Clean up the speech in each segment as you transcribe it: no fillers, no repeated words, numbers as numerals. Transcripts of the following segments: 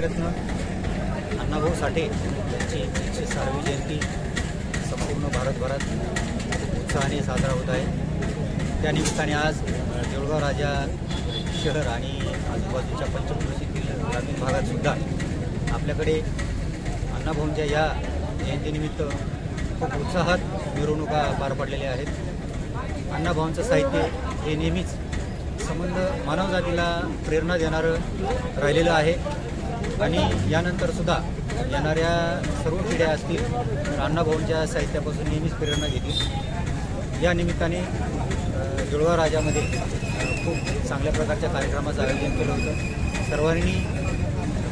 रत्न अण्णाभाऊ साठे यांची 106वी जयंती संपूर्ण भारतभरात उत्साहाने साजरा होत आहे। त्यानिमित्ताने आज देऊळगाव राजा शहर आणि आजूबाजूच्या पंचक्रोशीतील ग्रामीण भागातसुद्धा आपल्याकडे अण्णाभाऊंच्या या जयंतीनिमित्त खूप उत्साहात मिरवणुका पार पडलेल्या आहेत। अण्णाभाऊंचं साहित्य हे नेहमीच संबंध मानवजातीला प्रेरणा देणारं राहिलेलं आहे आणि यानंतरसुद्धा येणाऱ्या सर्व पिढ्या असतील तर अण्णाभाऊंच्या साहित्यापासून नेहमीच प्रेरणा घेतील। या निमित्ताने देऊळगाव राजामध्ये खूप चांगल्या प्रकारच्या कार्यक्रमाचं आयोजन केलं होतं। सर्वांनी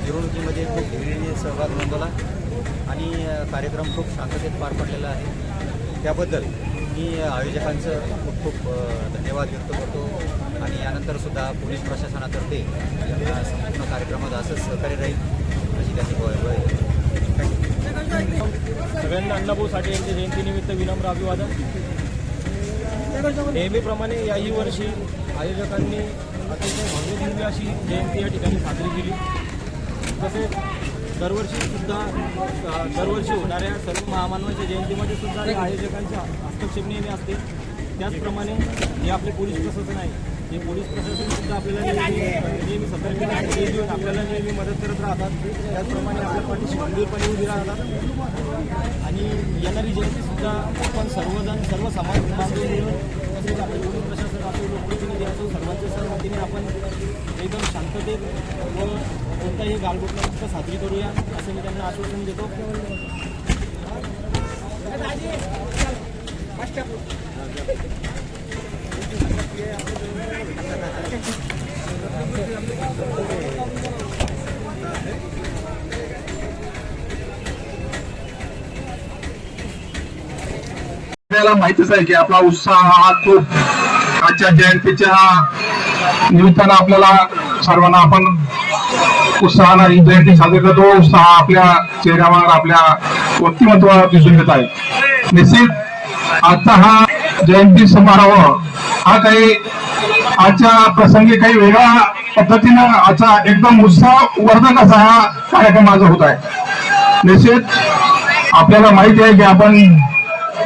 मिरवणुकीमध्ये खूप धीरेने सहभाग नोंदवला आणि कार्यक्रम खूप शांततेत पार पडलेला आहे। त्याबद्दल मी आयोजकांचं खूप खूप धन्यवाद व्यक्त करतो आणि यानंतरसुद्धा पोलीस प्रशासनातर्फे संपूर्ण कार्यक्रमात असंच सहकार्य राहील अशी त्यांनी ग्वाही दिली। सगळ्यांना अण्णाभाऊ साठे यांच्या जयंतीनिमित्त विनम्र अभिवादन। नेहमीप्रमाणे याही वर्षी आयोजकांनी अतिशय भव्य अशी जयंती या ठिकाणी साजरी केली। तसेच दरवर्षी होणाऱ्या सर्व महामानवांच्या जयंतीमध्ये सुद्धा या आयोजकांच्या हस्तक्षेप नेहमी असते। त्याचप्रमाणे हे आपले पोलीस प्रशासन आहे, हे पोलीस प्रशासनसुद्धा आपल्याला नेहमी सतर्कता देऊन आपल्याला नेहमी मदत करत राहतात। त्याचप्रमाणे आपल्या पाठीशी खंबीरपणे उभी राहतात आणि येणारी जयंतीसुद्धा आपण सर्व समाज बांधून मिळून तसेच आपले पोलीस प्रशासन असो, लोकप्रतिनिधी असो, सर्वांच्या सहमतीने आपण एकदम शांततेत व कोणताही गालबोटमुक्त साजरी करूया असं मी त्यांना आश्वासन देतो। आपल्याला माहितीच आहे की आपला उत्साह हा खूप आजच्या जयंतीच्या निमित्तानं आपल्याला सर्वांना आपण उत्साहानं ही जयंती साजरी करतो। उत्साह आपल्या चेहऱ्यावर आपल्या व्यक्तिमत्वावर दिसून येत आहे। निश्चित आजचा हा जयंती समारोह हा काही आजच्या प्रसंगी काही वेगळ्या पद्धतीनं आजचा एकदम उत्साहवर्धक असा हा कार्यक्रम आज होत आहे। निश्चित आपल्याला माहिती आहे की आपण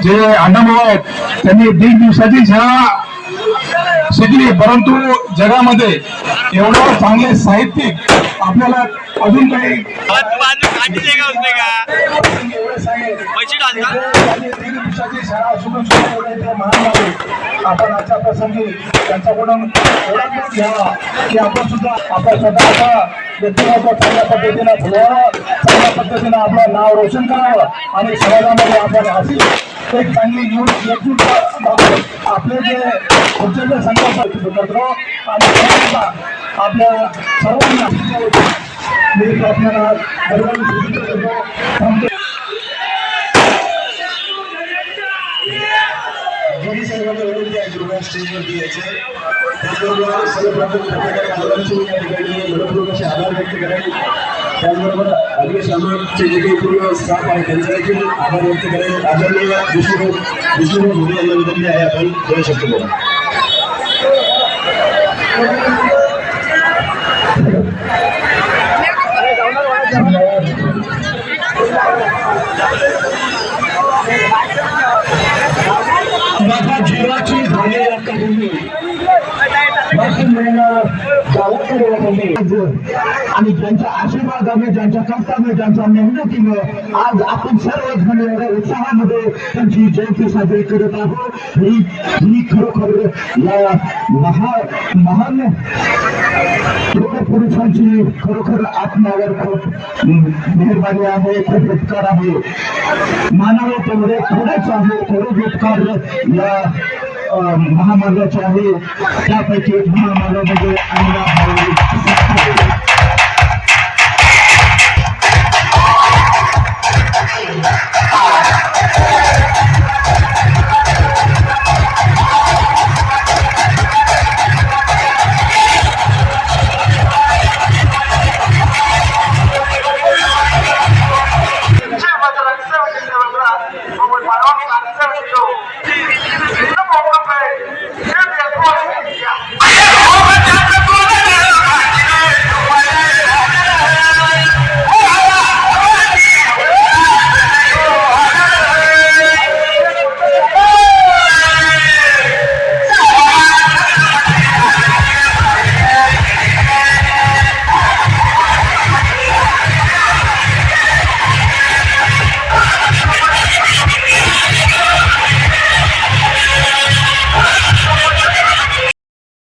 जे अण्णाभाऊ आहेत त्यांनी 1.5 दिवसाची शाळा शिकली, परंतु जगामध्ये एवढं चांगले साहित्यिक आपल्याला अजून काही आपण आजच्या प्रसंगी त्यांच्याकडून घ्यावा की आपण सुद्धा आपल्या स्वतःचा व्यक्तिमत्व चांगल्या पद्धतीनं फुलवावं, चांगल्या पद्धतीनं आपलं नाव रोशन करावं आणि समाजामध्ये आपण अशी एक चांगली एकजूट आपले जे पुढचे संकल्प करतो आणि आपल्या सर्वांना मी आपल्याला दोन्ही सर्वांना विनंती आहे कृपया स्टेजवरती यायचे। त्याचबरोबर सर्वप्रथम प्रत्येकाने या ठिकाणी मनपूर्वक असे आभार व्यक्त करायचे। त्याचबरोबर अग्निशामकचे जे काही पूर्ण स्टाफ आहे त्यांचा देखील आभार व्यक्त करायचे। आदरणीय विष्णुभाऊ घोडे यांना विनंती आहे आपण 2 शब्द बोला। जीवाची झालेली आणि ज्यांच्या आशीर्वादाने, ज्यांच्या कष्टाने, ज्यांच्या मेहनतीने आज आपण सर्वजण एवढ्या उत्साहामध्ये त्यांची जयंती साजरी करत आहोत। ही खरोखर या महान पुरुषांची खरोखर आत्म्यावर खूप मेहरबानी आहे, खूप उपकार आहे। मानवतेमध्ये थोडेच आहे, थोडे उपकार या महामानवाचे आहे। त्यापैकी एक महामानव म्हणजे अण्णाभाऊ साठे।